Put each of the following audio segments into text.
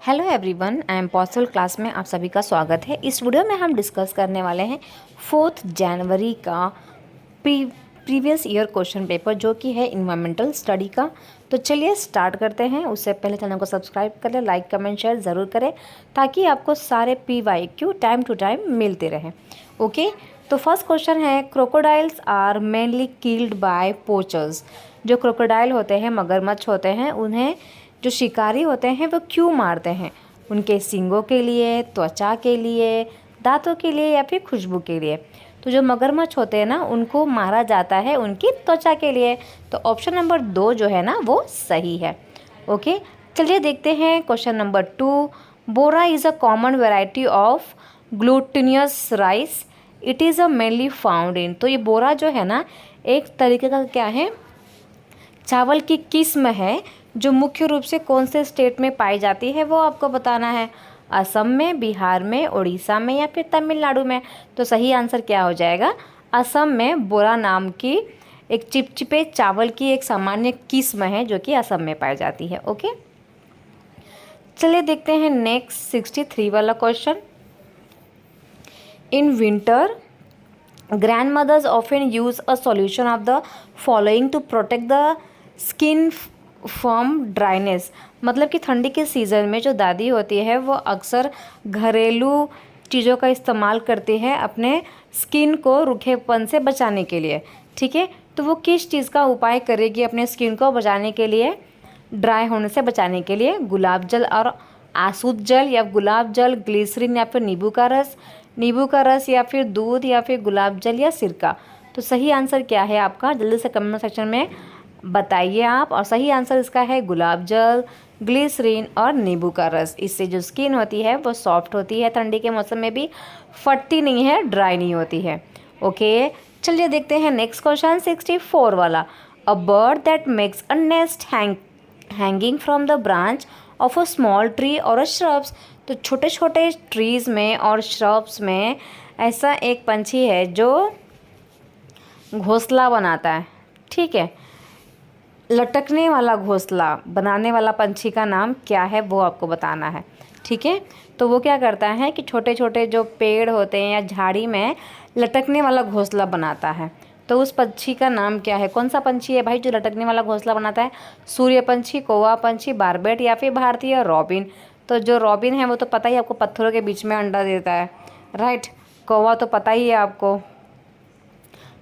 Hello everyone, I am possible class में आप सभी का स्वागत है। इस वीडियो में हम डिस्कस करने वाले हैं 4 जनवरी का प्रीवियस ईयर क्वेश्चन पेपर जो कि है इन्वायरमेंटल स्टडी का। तो चलिए स्टार्ट करते हैं। उससे पहले चैनल को सब्सक्राइब करें, लाइक कमेंट शेयर ज़रूर करें ताकि आपको सारे PYQ टाइम टू टाइम मिलते रहें। ओके, तो फर्स्ट क्वेश्चन है, crocodiles are mainly killed by poachers. जो क्रोकोडाइल होते हैं, मगरमच्छ होते हैं, उन्हें जो शिकारी होते हैं वो क्यों मारते हैं? उनके सींगों के लिए, त्वचा के लिए, दांतों के लिए या फिर खुशबू के लिए? तो जो मगरमच्छ होते हैं ना, उनको मारा जाता है उनकी त्वचा के लिए। तो ऑप्शन नंबर 2 जो है ना वो सही है। ओके, चलिए देखते हैं question number 2। Bora is a common variety of glutinous rice, it is a mainly found in. तो ये बोरा जो है ना एक तरीके का क्या है, चावल की किस्म है जो मुख्य रूप से कौन से स्टेट में पाई जाती है वो आपको बताना है। असम में, बिहार में, उड़ीसा में या फिर तमिलनाडु में? तो सही आंसर क्या हो जाएगा? असम में बोरा नाम की एक चिपचिपे चावल की एक सामान्य किस्म है जो कि असम में पाई जाती है। ओके, चलिए देखते हैं नेक्स्ट 63 वाला question. In winter grandmothers often use a solution of the following to protect the skin from dryness। मतलब कि ठंडी के सीज़न में जो दादी होती है वो अक्सर घरेलू चीज़ों का इस्तेमाल करती है अपने स्किन को रूखेपन से बचाने के लिए। ठीक है, तो वो किस चीज़ का उपाय करेगी अपने स्किन को बचाने के लिए, ड्राई होने से बचाने के लिए? गुलाब जल और आसूत जल, या गुलाब जल, ग्लिसरीन, या फिर नींबू का रस, या फिर दूध, या फिर गुलाब जल या सिरका? तो सही आंसर क्या है आपका? जल्दी से कमेंट सेक्शन में बताइए आप। और सही आंसर इसका है गुलाब जल, ग्लिसरीन और नींबू का रस। इससे जो स्किन होती है वो सॉफ्ट होती है, ठंडी के मौसम में भी फटती नहीं है, ड्राई नहीं होती है। ओके, चलिए देखते हैं नेक्स्ट क्वेश्चन 64 वाला। A bird that makes a nest hanging from the branch of a small tree और अ श्रब्स। तो छोटे छोटे ट्रीज़ में और श्रब्स में ऐसा एक पंछी है जो घोंसला बनाता है। ठीक है, लटकने वाला घोंसला बनाने वाला पंछी का नाम क्या है वो आपको बताना है। ठीक है, तो वो क्या करता है कि छोटे छोटे जो पेड़ होते हैं या झाड़ी में लटकने वाला घोंसला बनाता है। तो उस पंछी का नाम क्या है? कौन सा पंछी है भाई जो लटकने वाला घोंसला बनाता है? सूर्य पंछी, कौवा पंछी, बारबेट या फिर भारतीय रॉबिन? तो जो रॉबिन है वो तो पता ही आपको, पत्थरों के बीच में अंडा देता है, राइट। कौवा तो पता ही है आपको,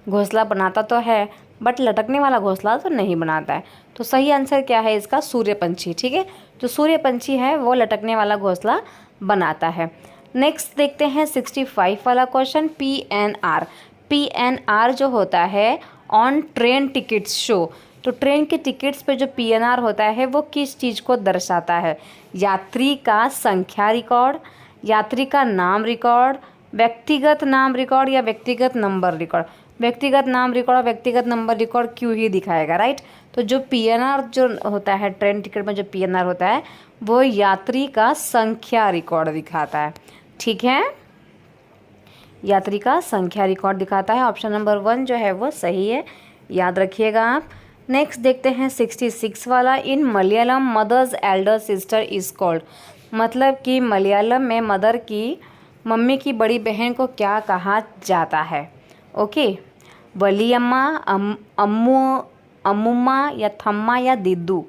घोंसला बनाता तो है बट लटकने वाला घोंसला तो नहीं बनाता है। तो सही आंसर क्या है इसका? सूर्य पंछी। ठीक है, जो सूर्य पंछी है वो लटकने वाला घोंसला बनाता है। नेक्स्ट देखते हैं 65 वाला क्वेश्चन। PNR जो होता है ऑन ट्रेन टिकट्स शो। तो ट्रेन के टिकट्स पे जो PNR होता है वो किस चीज़ को दर्शाता है? यात्री का संख्या रिकॉर्ड, यात्री का नाम रिकॉर्ड, व्यक्तिगत नाम रिकॉर्ड या व्यक्तिगत नंबर रिकॉर्ड? व्यक्तिगत नाम रिकॉर्ड और व्यक्तिगत नंबर रिकॉर्ड क्यों ही दिखाएगा, राइट। तो जो PNR जो होता है, ट्रेन टिकट में जो PNR होता है वो यात्री का संख्या रिकॉर्ड दिखाता है। ठीक है, यात्री का संख्या रिकॉर्ड दिखाता है। ऑप्शन नंबर 1 जो है वो सही है, याद रखिएगा आप। नेक्स्ट देखते हैं 66 वाला। In Malayalam mothers elder sister is called. मतलब कि मलयालम में मदर की, मम्मी की बड़ी बहन को क्या कहा जाता है? ओके, वलियम्मा, अम्मुम्मा या थम्मा या दिद्दू?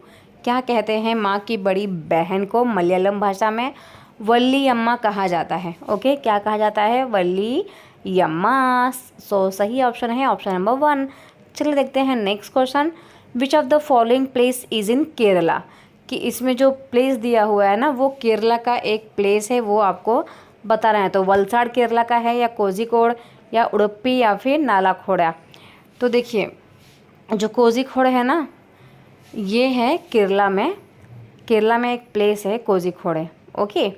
क्या कहते हैं माँ की बड़ी बहन को मलयालम भाषा में? वल्लियम्मा कहा जाता है। ओके, क्या कहा जाता है? वल्लियम्मा। सो सही ऑप्शन है ऑप्शन नंबर 1। चलिए देखते हैं next question. Which of the following place is in Kerala? कि इसमें जो प्लेस दिया हुआ है ना वो केरला का एक प्लेस है, वो आपको बताना है। तो वलसाड़ केरला का है, या कोझिकोड, या उडुपी, या फिर नालाखोड़ा? तो देखिए, जो कोझिकोड है ना ये है केरला में, केरला में एक प्लेस है कोझिकोड। ओके,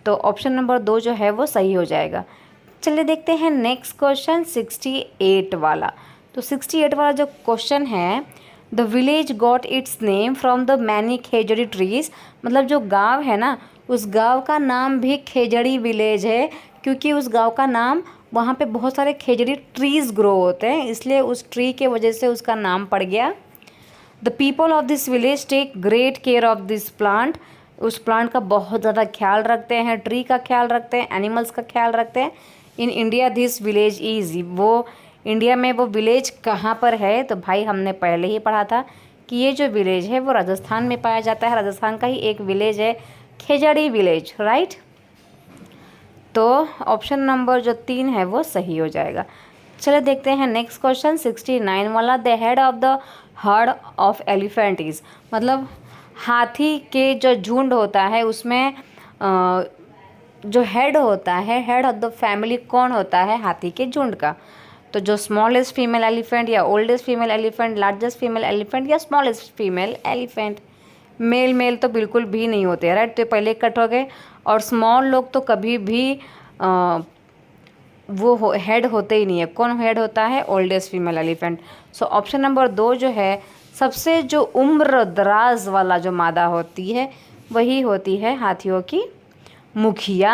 तो ऑप्शन नंबर 2 जो है वो सही हो जाएगा। चलिए देखते हैं नेक्स्ट क्वेश्चन 68 वाला। तो 68 वाला जो क्वेश्चन है, the village got its name from the many khejri trees. मतलब जो गांव है ना उस गांव का नाम भी खेजड़ी विलेज है, क्योंकि उस गांव का नाम, वहाँ पे बहुत सारे खेजड़ी ट्रीज ग्रो होते हैं, इसलिए उस ट्री के वजह से उसका नाम पड़ गया। The people of this village take great care of this plant. उस प्लांट का बहुत ज़्यादा ख्याल रखते हैं, ट्री का ख्याल रखते हैं, एनिमल्स का ख्याल रखते हैं। In India this village is, वो इंडिया में वो विलेज कहाँ पर है? तो भाई हमने पहले ही पढ़ा था कि ये जो विलेज है वो राजस्थान में पाया जाता है। राजस्थान का ही एक विलेज है खेजड़ी विलेज, राइट। तो ऑप्शन नंबर जो 3 है वो सही हो जाएगा। चलिए देखते हैं नेक्स्ट क्वेश्चन 69 वाला। The head of the heard of elephant is, मतलब हाथी के जो झुंड होता है उसमें जो हेड होता है, हेड ऑफ द फैमिली कौन होता है हाथी के झुंड का? तो जो स्मॉलेस्ट फीमेल एलिफेंट या oldest female elephant, largest female elephant या स्मॉलेस्ट फीमेल एलिफेंट? मेल तो बिल्कुल भी नहीं होते, राइट। तो पहले कट हो गए। और स्मॉल लोग तो कभी भी वो हेड होते ही नहीं है। कौन हेड होता है? Oldest female elephant. So option number 2 जो है, सबसे जो उम्र दराज वाला जो मादा होती है वही होती है हाथियों की मुखिया।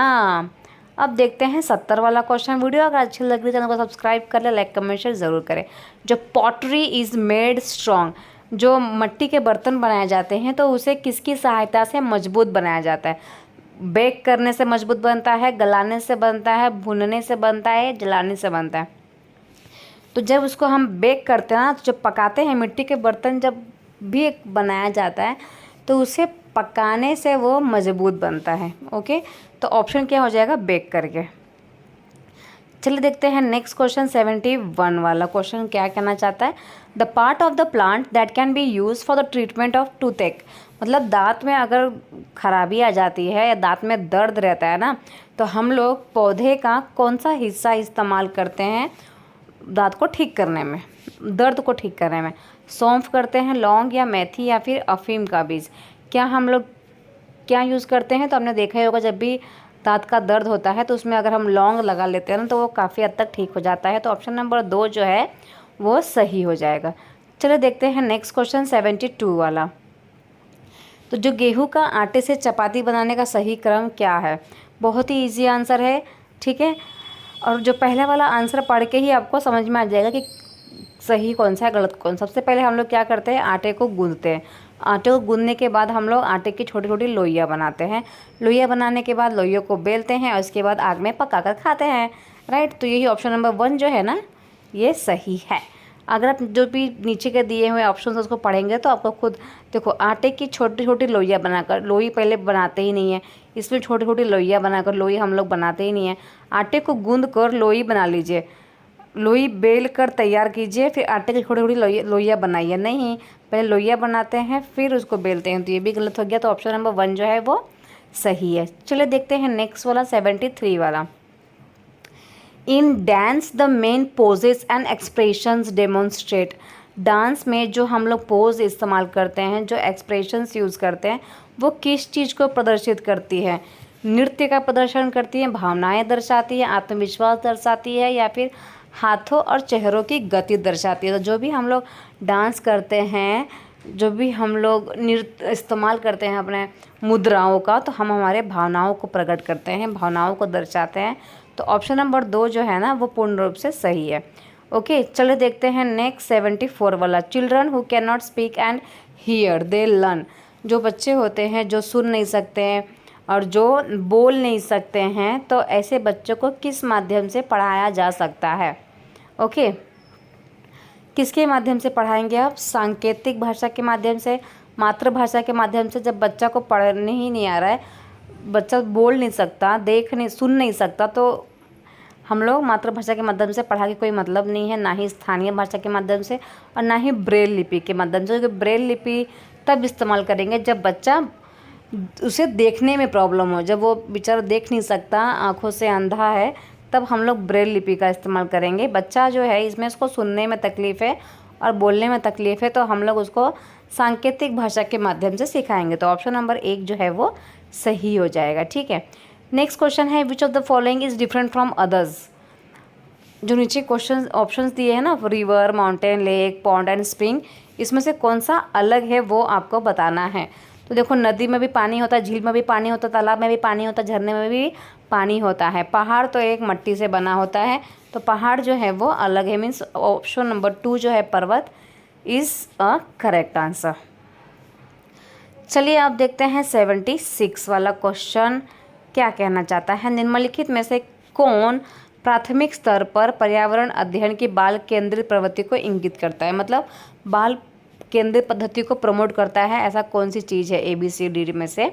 अब देखते हैं 70 वाला क्वेश्चन। वीडियो अगर अच्छी लग रही है चैनल को सब्सक्राइब कर ले, लाइक कमेंट शेयर ज़रूर करें। जो पॉटरी इज़ मेड स्ट्रॉन्ग, जो मिट्टी के बर्तन बनाए जाते हैं तो उसे किसकी सहायता से मजबूत बनाया जाता है? बेक करने से मजबूत बनता है, गलाने से बनता है, भूनने से बनता है, जलाने से बनता है? तो जब उसको हम बेक करते हैं ना, तो जब पकाते हैं, मिट्टी के बर्तन जब भी बनाया जाता है तो उसे पकाने से वो मजबूत बनता है। ओके, तो ऑप्शन क्या हो जाएगा? बेक करके। चलिए देखते हैं नेक्स्ट क्वेश्चन 71 वाला क्वेश्चन क्या कहना चाहता है। The part of the plant that can be use for the treatment of toothache, मतलब दांत में अगर खराबी आ जाती है या दांत में दर्द रहता है ना, तो हम लोग पौधे का कौन सा हिस्सा इस्तेमाल करते हैं दांत को ठीक करने में, दर्द को ठीक करने में? सौंफ करते हैं, लौंग या मेथी या फिर अफीम का बीज? क्या हम लोग क्या यूज़ करते हैं? तो हमने देखा ही होगा जब भी दांत का दर्द होता है तो उसमें अगर हम लौंग लगा लेते हैं ना तो वो काफ़ी हद तक ठीक हो जाता है। तो ऑप्शन नंबर 2 जो है वो सही हो जाएगा। चलो देखते हैं नेक्स्ट क्वेश्चन 72 वाला। तो जो गेहूं का आटे से चपाती बनाने का सही क्रम क्या है? बहुत ही इजी आंसर है, ठीक है। और जो पहला वाला आंसर पढ़ के ही आपको समझ में आ जाएगा कि सही कौन सा है गलत कौन। सबसे पहले हम लोग क्या करते हैं? आटे को गूंथते हैं। आटे को गूंदने के बाद हम लोग आटे की छोटी छोटी लोइयाँ बनाते हैं। लोइयाँ बनाने के बाद लोइयों को बेलते हैं और उसके बाद आग में पकाकर खाते हैं, राइट। तो यही ऑप्शन नंबर 1 जो है ना ये सही है। अगर आप जो भी नीचे के दिए हुए ऑप्शन उसको पढ़ेंगे तो आपको खुद देखो, आटे की छोटी छोटी लोइयाँ बनाकर, लोई पहले बनाते ही नहीं है, इसमें छोटी छोटी लोइयाँ बनाकर, लोई हम लोग बनाते ही नहीं है। आटे को गूंद कर लोई बना लीजिए, लोई बेल कर तैयार कीजिए, फिर आटे की छोटी छोटी लोइयाँ बनाइए। नहीं, पहले लोइयाँ बनाते हैं फिर उसको बेलते हैं, तो ये भी गलत हो गया। तो ऑप्शन नंबर 1 जो है वो सही है। चलिए देखते हैं नेक्स्ट वाला 73 वाला। In dance the main poses and expressions demonstrate, dance में जो हम लोग पोज इस्तेमाल करते हैं, जो एक्सप्रेशंस यूज़ करते हैं, वो किस चीज़ को प्रदर्शित करती है? नृत्य का प्रदर्शन करती है, भावनाएं दर्शाती है, आत्मविश्वास दर्शाती है, या फिर हाथों और चेहरों की गति दर्शाती है? तो जो भी हम लोग डांस करते हैं, जो भी हम लोग नृत्य इस्तेमाल करते हैं अपने मुद्राओं का, तो हम हमारे भावनाओं को प्रकट करते हैं, भावनाओं को दर्शाते हैं। तो ऑप्शन नंबर 2 जो है ना वो पूर्ण रूप से सही है। ओके, चलो देखते हैं नेक्स्ट 74 वाला। Children who can not speak and here they learn, जो बच्चे होते हैं जो सुन नहीं सकते हैं और जो बोल नहीं सकते हैं, तो ऐसे बच्चों को किस माध्यम से पढ़ाया जा सकता है? ओके, किसके माध्यम से पढ़ाएंगे आप? सांकेतिक भाषा के माध्यम से, मातृभाषा के माध्यम से। जब बच्चा को पढ़ने ही नहीं आ रहा है, बच्चा बोल नहीं सकता, सुन नहीं सकता, तो हम लोग मातृभाषा के माध्यम से पढ़ा के कोई मतलब नहीं है, ना ही स्थानीय भाषा के माध्यम से और ना ही ब्रेल लिपि के माध्यम से। क्योंकि ब्रेल लिपि तब इस्तेमाल करेंगे जब बच्चा, उसे देखने में प्रॉब्लम हो, जब वो बेचारा देख नहीं सकता, आँखों से अंधा है, तब हम लोग ब्रेल लिपि का इस्तेमाल करेंगे। बच्चा जो है इसमें उसको सुनने में तकलीफ़ है और बोलने में तकलीफ़ है, तो हम लोग उसको सांकेतिक भाषा के माध्यम से सिखाएंगे। तो ऑप्शन नंबर 1 जो है वो सही हो जाएगा, ठीक है। नेक्स्ट क्वेश्चन है विच of the following is different from others. जो नीचे क्वेश्चन ऑप्शंस दिए हैं ना, river, mountain, lake, pond and spring, इसमें से कौन सा अलग है वो आपको बताना है। तो देखो, नदी में भी पानी होता है, झील में भी पानी होता है, तालाब में भी पानी होता है, झरने में भी पानी होता है। पहाड़ तो एक मिट्टी से बना होता है, तो पहाड़ जो है वो अलग है। मीन्स ऑप्शन नंबर 2 जो है पर्वत इज़ अ करेक्ट आंसर। चलिए आप देखते हैं 76 वाला क्वेश्चन क्या कहना चाहता है। निम्नलिखित में से कौन प्राथमिक स्तर पर पर्यावरण अध्ययन की बाल केंद्रित प्रवृत्ति को इंगित करता है, मतलब बाल केंद्रित पद्धति को प्रमोट करता है, ऐसा कौन सी चीज़ है ABCD में से।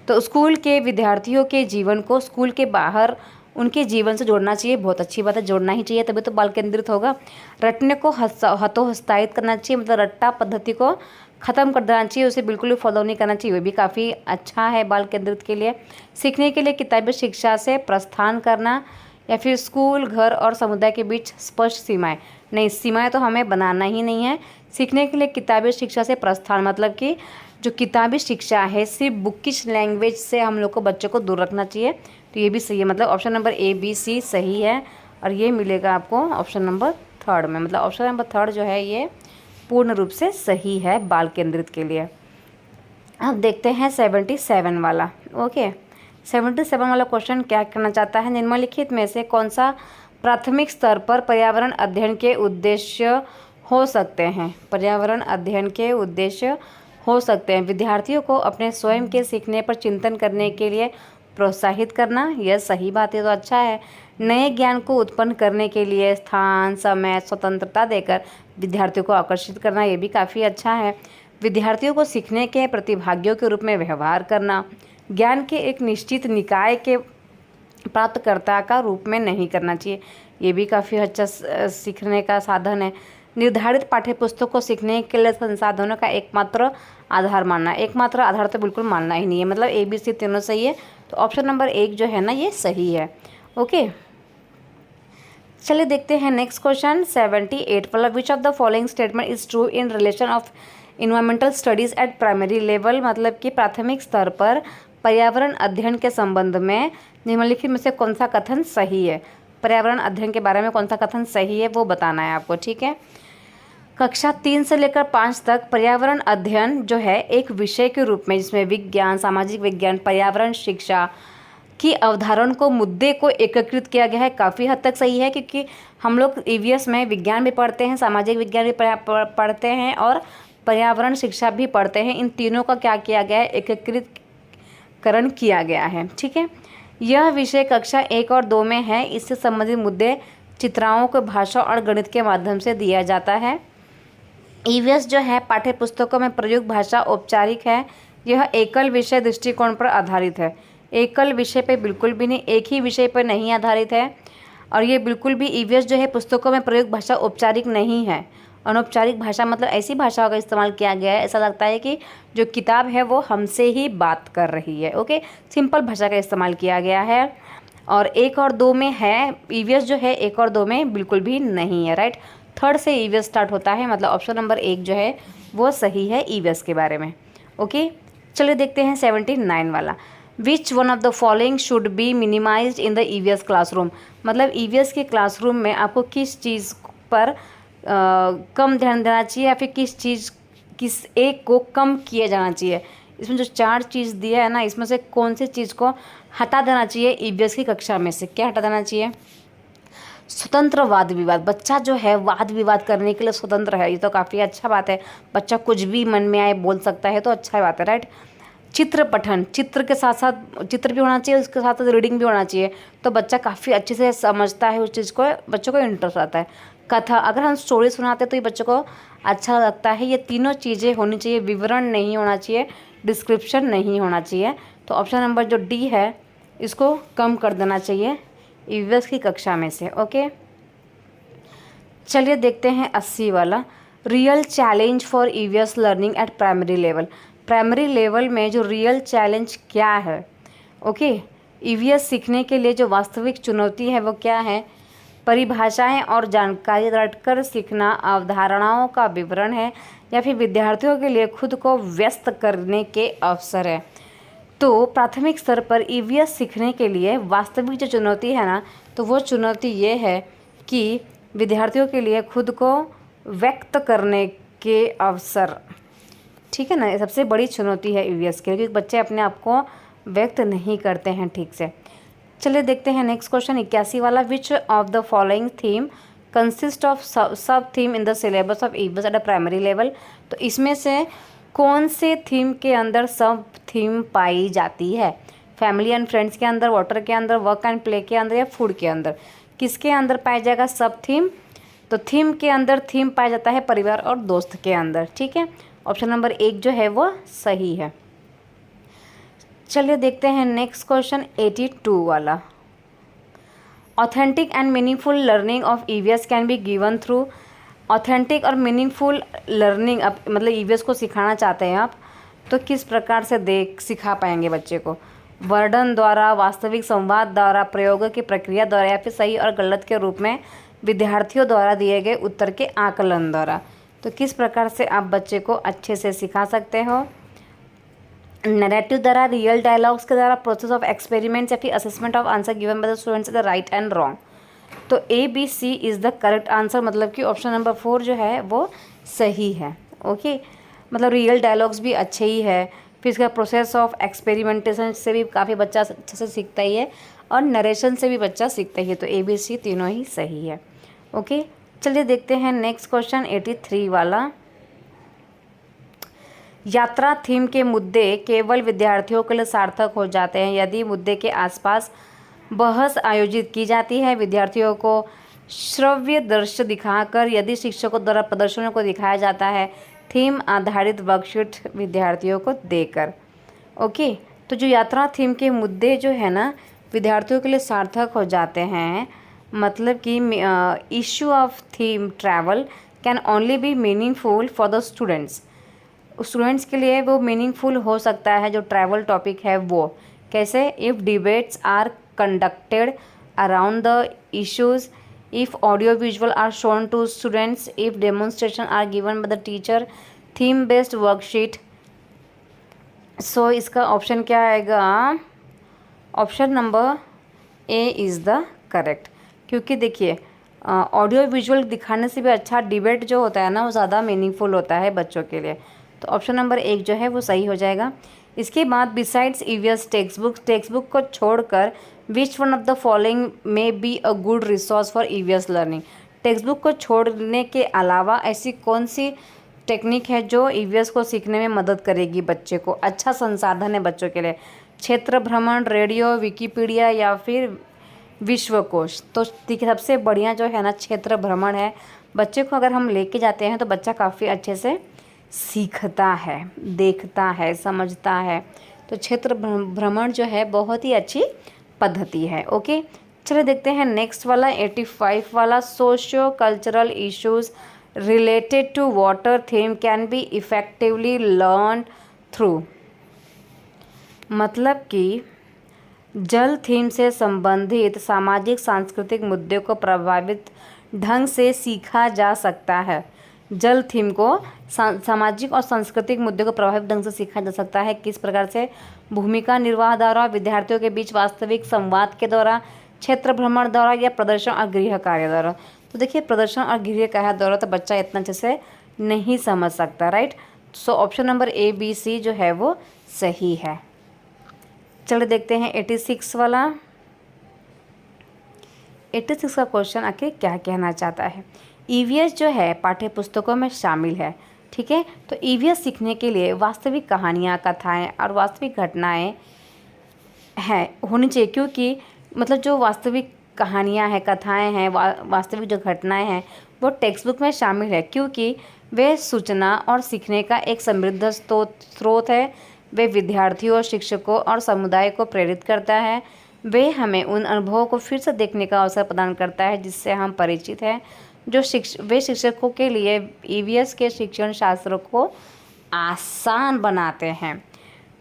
तो स्कूल के विद्यार्थियों के जीवन को स्कूल के बाहर उनके जीवन से जोड़ना चाहिए, बहुत अच्छी बात है, जोड़ना ही चाहिए, तभी तो बाल केंद्रित होगा। रटने को हतोत्साहित करना चाहिए, मतलब रट्टा पद्धति को ख़त्म कर देना चाहिए, उसे बिल्कुल भी फॉलो नहीं करना चाहिए, वो भी काफ़ी अच्छा है बाल केंद्रित के लिए। सीखने के लिए किताबी शिक्षा से प्रस्थान करना, या फिर स्कूल, घर और समुदाय के बीच स्पष्ट सीमाएं। नहीं, सीमाएं तो हमें बनाना ही नहीं है। सीखने के लिए किताबी शिक्षा से प्रस्थान, मतलब कि जो किताबी शिक्षा है सिर्फ बुकिश लैंग्वेज से हम लोग को बच्चों को दूर रखना चाहिए। तो ये भी सही है, मतलब ऑप्शन नंबर ABC सही है, और ये मिलेगा आपको ऑप्शन नंबर 3 में, मतलब ऑप्शन नंबर 3 जो है ये पूर्ण रूप से सही है बाल केंद्रित के लिए। अब देखते हैं 77 वाला। ओके, 77 वाला क्वेश्चन क्या करना चाहता है। निम्नलिखित में से कौन सा प्राथमिक स्तर पर पर्यावरण अध्ययन के उद्देश्य हो सकते हैं। पर्यावरण अध्ययन के उद्देश्य हो सकते हैं विद्यार्थियों को अपने स्वयं के सीखने पर चिंतन करने के लिए प्रोत्साहित करना, यह सही बात है, तो अच्छा है। नए ज्ञान को उत्पन्न करने के लिए स्थान, समय, स्वतंत्रता देकर विद्यार्थियों को आकर्षित करना, ये भी काफ़ी अच्छा है। विद्यार्थियों को सीखने के प्रतिभागियों के रूप में व्यवहार करना, ज्ञान के एक निश्चित निकाय के प्राप्तकर्ता का रूप में नहीं करना चाहिए, ये भी काफ़ी अच्छा सीखने का साधन है। निर्धारित पाठ्यपुस्तक को सीखने के लिए संसाधनों का एकमात्र आधार मानना, एकमात्र आधार तो बिल्कुल मानना ही नहीं है, मतलब ABC तीनों सही है, तो ऑप्शन नंबर 1 जो है ना ये सही है। ओके, चलिए देखते हैं नेक्स्ट क्वेश्चन 78 वाला। Which of the following statement is true in relation of environmental studies eight primary level, मतलब कि प्राथमिक स्तर पर पर्यावरण अध्ययन के संबंध में निम्नलिखित में से कौन सा कथन सही है। पर्यावरण अध्ययन के बारे में कौन सा कथन सही है वो बताना है आपको, ठीक है। कक्षा 3 से लेकर 5 तक पर्यावरण अध्ययन जो है एक विषय के रूप में, जिसमें विज्ञान, सामाजिक विज्ञान, पर्यावरण शिक्षा की अवधारण को, मुद्दे को एकीकृत किया गया है, काफ़ी हद तक सही है, क्योंकि हम लोग EVS में विज्ञान भी पढ़ते हैं, सामाजिक विज्ञान भी पढ़ते हैं और पर्यावरण शिक्षा भी पढ़ते हैं। इन तीनों का क्या किया गया है, एकीकृतकरण किया गया है, ठीक है। यह विषय कक्षा 1 और 2 में है। इससे संबंधित मुद्दे चित्राओं को भाषा और गणित के माध्यम से दिया जाता है। EVS जो है पाठ्य पुस्तकों में प्रयुक्त भाषा औपचारिक है। यह एकल विषय दृष्टिकोण पर आधारित है, एकल विषय पर बिल्कुल भी नहीं, एक ही विषय पर नहीं आधारित है। और ये बिल्कुल भी EVS जो है पुस्तकों में प्रयुक्त भाषा औपचारिक नहीं है। अनौपचारिक भाषा मतलब ऐसी भाषाओं का इस्तेमाल किया गया है, ऐसा लगता है कि जो किताब है वो हमसे ही बात कर रही है। ओके, सिंपल भाषा का इस्तेमाल किया गया है। और 1 और 2 में है, EVS जो है 1 और 2 में बिल्कुल भी नहीं है, राइट। 3rd से EVS स्टार्ट होता है, मतलब ऑप्शन नंबर 1 जो है वो सही है EVS के बारे में। ओके, चलिए देखते हैं 79 वाला। विच one of the following should be minimised in the EVS classroom, मतलब EVS के क्लासरूम में आपको किस चीज़ पर कम ध्यान देना चाहिए, या फिर किस एक को कम किया जाना चाहिए। इसमें जो 4 चीज़ दिया है ना, इसमें से कौन सी चीज़ को हटा देना चाहिए EVS की कक्षा में से, क्या हटा देना चाहिए। स्वतंत्र वाद विवाद, बच्चा जो है वाद विवाद करने के लिए स्वतंत्र है, ये तो काफ़ी अच्छा बात है। बच्चा कुछ भी मन में आए बोल सकता है, तो अच्छा बात है, राइट। चित्र पठन, चित्र के साथ साथ चित्र भी होना चाहिए, उसके साथ साथ रीडिंग भी होना चाहिए, तो बच्चा काफ़ी अच्छे से समझता है उस चीज़ को, बच्चों को इंटरेस्ट आता है। कथा, अगर हम स्टोरी सुनाते हैं तो ये बच्चों को अच्छा लगता है। ये तीनों चीज़ें होनी चाहिए, विवरण नहीं होना चाहिए, डिस्क्रिप्शन नहीं होना चाहिए। तो ऑप्शन नंबर जो D है इसको कम कर देना चाहिए EVS की कक्षा में से। ओके, चलिए देखते हैं 80 वाला। Real challenge for EVS learning at primary level, primary level में जो रियल चैलेंज क्या है। ओके, EVS सीखने के लिए जो वास्तविक चुनौती है वो क्या है। परिभाषाएं और जानकारी रटकर सीखना, अवधारणाओं का विवरण है, या फिर विद्यार्थियों के लिए खुद को व्यस्त करने के अवसर है। तो प्राथमिक स्तर पर EVS सीखने के लिए वास्तविक जो चुनौती है ना, तो वो चुनौती ये है कि विद्यार्थियों के लिए खुद को व्यक्त करने के अवसर, ठीक है ना, ये सबसे बड़ी चुनौती है EVS के लिए, क्योंकि बच्चे अपने आप को व्यक्त नहीं करते हैं ठीक से। चलिए देखते हैं नेक्स्ट क्वेश्चन 81 वाला। Which of the following theme consist of sub theme in the syllabus of EVS at a primary level, तो इसमें से कौन से थीम के अंदर सब थीम पाई जाती है? फैमिली एंड फ्रेंड्स के अंदर, वाटर के अंदर, वर्क एंड प्ले के अंदर, या फूड के अंदर? किसके अंदर पाया जाएगा सब थीम? तो थीम के अंदर थीम पाया जाता है परिवार और दोस्त के अंदर। ठीक है, ऑप्शन नंबर 1 जो है वो सही है। चलिए देखते हैं नेक्स्ट क्वेश्चन 82 वाला। Authentic and meaningful learning of EVS can be given through. Authentic और मीनिंगफुल लर्निंग मतलब ईवीएस को सिखाना चाहते हैं आप, तो किस प्रकार से सिखा पाएंगे बच्चे को? वर्णन द्वारा, वास्तविक संवाद द्वारा, प्रयोगों की प्रक्रिया द्वारा, या फिर सही और गलत के रूप में विद्यार्थियों द्वारा दिए गए उत्तर के आकलन द्वारा? तो किस प्रकार से आप बच्चे को अच्छे से सिखा सकते हो? नैरेटिव द्वारा, रियल डायलॉग्स के द्वारा, प्रोसेस ऑफ एक्सपेरिमेंट्स, या फिर assessment of answer given by the students the right and wrong? तो ABC is the correct answer, मतलब कि ऑप्शन नंबर 4 जो है वो सही है। ओके, मतलब रियल डायलॉग्स भी अच्छे ही है, फिर इसका प्रोसेस ऑफ एक्सपेरिमेंटेशन से भी काफ़ी बच्चा अच्छे से सीखता ही है, और नरेशन से भी बच्चा सीखता ही है। तो ABC तीनों ही सही है। ओके, चलिए देखते हैं नेक्स्ट क्वेश्चन 83 वाला। यात्रा थीम के मुद्दे केवल विद्यार्थियों के लिए सार्थक हो जाते हैं यदि मुद्दे के आसपास बहस आयोजित की जाती है, विद्यार्थियों को श्रव्य दृश्य दिखाकर, यदि शिक्षकों द्वारा प्रदर्शनों को दिखाया जाता है, थीम आधारित वर्कशीट विद्यार्थियों को देकर। ओके, तो जो यात्रा थीम के मुद्दे जो है ना विद्यार्थियों के लिए सार्थक हो जाते हैं, मतलब कि issue of theme travel can only B meaningful for the students के लिए वो मीनिंगफुल हो सकता है जो ट्रैवल टॉपिक है वो। कैसे? If debates are conducted around the issues, if audio visual are shown to students, if demonstration are given by the teacher, theme based worksheet. So इसका ऑप्शन क्या आएगा? Option number A is the correct, क्योंकि देखिए audio visual दिखाने से भी अच्छा debate जो होता है ना वो ज़्यादा मीनिंगफुल होता है बच्चों के लिए। तो ऑप्शन नंबर 1 जो है वो सही हो जाएगा। इसके बाद बिसाइड्स ईवीएस टेक्स्ट बुक को छोड़कर which one of the following may be a good resource for EVS learning? Text book को छोड़ने के अलावा ऐसी कौन सी टेक्निक है जो ईवीएस को सीखने में मदद करेगी बच्चे को? अच्छा संसाधन है बच्चों के लिए। क्षेत्र भ्रमण, रेडियो, विकिपीडिया, या फिर विश्वकोश? तो देखिए सबसे बढ़िया जो है ना क्षेत्र भ्रमण है। बच्चे को अगर हम लेके जाते हैं तो बच्चा काफ़ी अच्छे से सीखता है, देखता है, समझता है। तो क्षेत्र भ्रमण जो है बहुत ही अच्छी पद्धति है। ओके, चलिए देखते हैं नेक्स्ट वाला 85 वाला। Socio cultural issues related to water theme can be effectively learn through. मतलब कि जल थीम से संबंधित सामाजिक सांस्कृतिक मुद्दे को प्रभावित ढंग से सीखा जा सकता है। जल थीम को सामाजिक और सांस्कृतिक मुद्दे को प्रभावित ढंग से सीखा जा सकता है। किस प्रकार से? भूमिका निर्वाह द्वारा, विद्यार्थियों के बीच वास्तविक संवाद के द्वारा, क्षेत्र भ्रमण द्वारा, या प्रदर्शन और गृह कार्य द्वारा? तो देखिए प्रदर्शन और गृह कार्य द्वारा तो बच्चा इतना अच्छे से नहीं समझ सकता, right. So option number ABC जो है वो सही है। चलिए देखते हैं 86 वाला। 86 का क्वेश्चन आखिर क्या कहना चाहता है? ईवीएस जो है पाठ्य पुस्तकों में शामिल है, ठीक है। तो ईवीएस सीखने के लिए वास्तविक कहानियाँ, कथाएं और वास्तविक घटनाएं हैं होनी चाहिए, क्योंकि मतलब जो वास्तविक कहानियाँ हैं, कथाएं हैं, वास्तविक जो घटनाएं हैं वो टेक्स्ट बुक में शामिल है, क्योंकि वे सूचना और सीखने का एक समृद्ध स्रोत है। वे विद्यार्थियों, शिक्षकों और समुदाय को प्रेरित करता है। वे हमें उन अनुभवों को फिर से देखने का अवसर प्रदान करता है जिससे हम परिचित हैं। वे शिक्षकों के लिए ईवीएस के शिक्षण शास्त्रों को आसान बनाते हैं।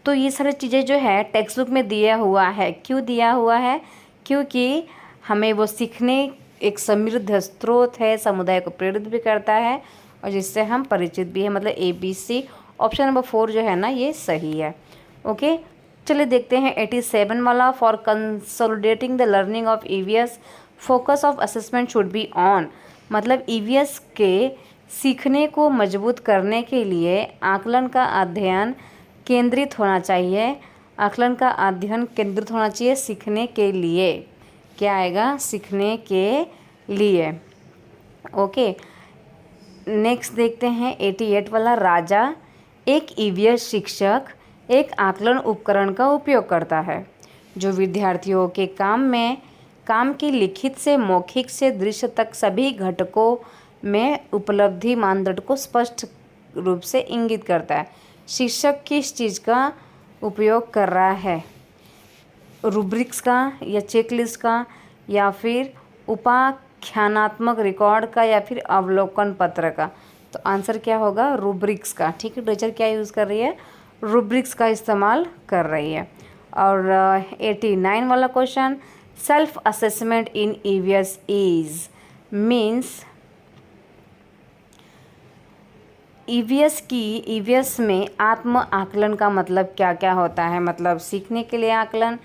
तो ये सारी चीज़ें जो है टेक्स्ट बुक में दिया हुआ है। क्यों दिया हुआ है? क्योंकि हमें वो सीखने एक समृद्ध स्रोत है, समुदाय को प्रेरित भी करता है और जिससे हम परिचित भी हैं। मतलब ABC ऑप्शन नंबर 4 जो है ना ये सही है। ओके, चलिए देखते हैं 87 वाला। For consolidating the learning of EVS, focus of assessment should be on. मतलब ईवीएस के सीखने को मजबूत करने के लिए आकलन का अध्ययन केंद्रित होना चाहिए। आकलन का अध्ययन केंद्रित होना चाहिए सीखने के लिए। क्या आएगा? सीखने के लिए। ओके, नेक्स्ट देखते हैं 88 वाला। राजा एक ईवीएस शिक्षक एक आकलन उपकरण का उपयोग करता है जो विद्यार्थियों के काम की लिखित से मौखिक से दृश्य तक सभी घटकों में उपलब्धि मानदंड को स्पष्ट रूप से इंगित करता है। शिक्षक किस चीज़ का उपयोग कर रहा है? रूब्रिक्स का या चेकलिस्ट का या फिर उपाख्यानात्मक रिकॉर्ड का या फिर अवलोकन पत्र का? तो आंसर क्या होगा? रूब्रिक्स का। ठीक है, टीचर क्या यूज़ कर रही है? रूब्रिक्स का इस्तेमाल कर रही है। और 89 वाला question, self assessment in EVS is means EVS में आत्म आकलन का मतलब क्या क्या होता है? मतलब सीखने के लिए आकलन,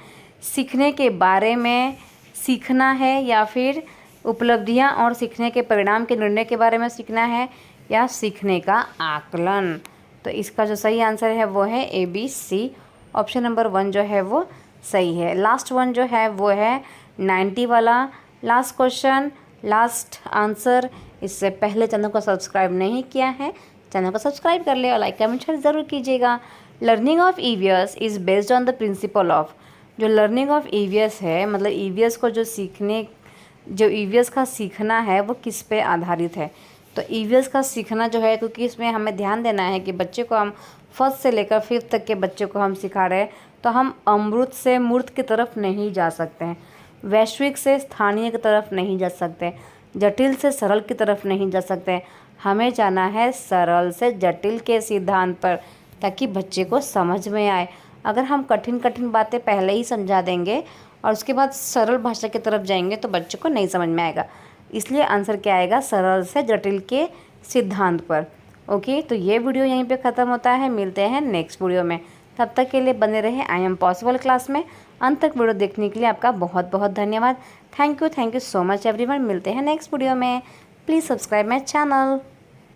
सीखने के बारे में सीखना है या फिर उपलब्धियां और सीखने के परिणाम के निर्णय के बारे में सीखना है या सीखने का आकलन? तो इसका जो सही आंसर है वो है ABC, ऑप्शन नंबर 1 जो है वो सही है। लास्ट वन जो है वो है 90 वाला लास्ट क्वेश्चन, लास्ट आंसर। इससे पहले चैनल को सब्सक्राइब नहीं किया है, चैनल को सब्सक्राइब कर ले और लाइक कमेंट शेयर ज़रूर कीजिएगा। Learning of EVS is based on the principle of, जो लर्निंग ऑफ ईवीएस है मतलब ईवीएस को जो ईवीएस का सीखना है वो किस पे आधारित है? तो ईवीएस का सीखना जो है, क्योंकि इसमें हमें ध्यान देना है कि बच्चे को हम फर्स्ट से लेकर 5th तक के बच्चे को हम सिखा रहे हैं, तो हम अमृत से मूर्त की तरफ नहीं जा सकते हैं, वैश्विक से स्थानीय की तरफ नहीं जा सकते, जटिल से सरल की तरफ नहीं जा सकते। हमें जाना है सरल से जटिल के सिद्धांत पर, ताकि बच्चे को समझ में आए। अगर हम कठिन कठिन बातें पहले ही समझा देंगे और उसके बाद सरल भाषा की तरफ जाएंगे तो बच्चे को नहीं समझ में आएगा। इसलिए आंसर क्या आएगा? सरल से जटिल के सिद्धांत पर। ओके, तो ये वीडियो यहीं पे ख़त्म होता है। मिलते हैं नेक्स्ट वीडियो में, तब तक के लिए बने रहे आई एम पॉसिबल क्लास में। अंत तक वीडियो देखने के लिए आपका बहुत बहुत धन्यवाद। Thank you so much everyone. मिलते हैं नेक्स्ट वीडियो में। Please subscribe my channel.